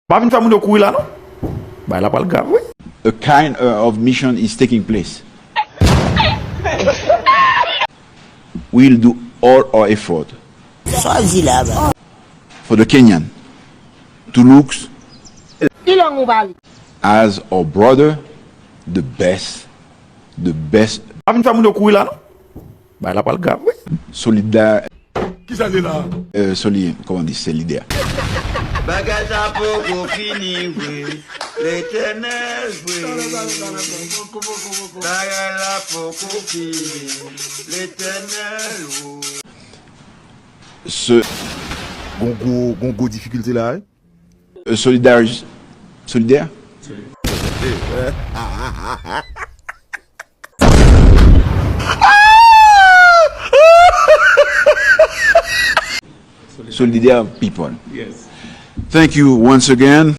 Pas une femme de courir là, non? Bah, là, pas le gars, oui. A kind of mission is taking place. We'll do all our effort for the Kenyan to look as our brother the best. Pas une femme de courir là, non? Bah, là, pas le gars, oui. Solidaire. Qui ça c'est là? Comment on dit, solidaire. Bagaja pour fini, oui. L'éternel, oui. Bagaja pour fini. L'éternel, oui. Ce Gongo difficulté là, hein? solidaire. Solidaire people. Yes. Thank you once again.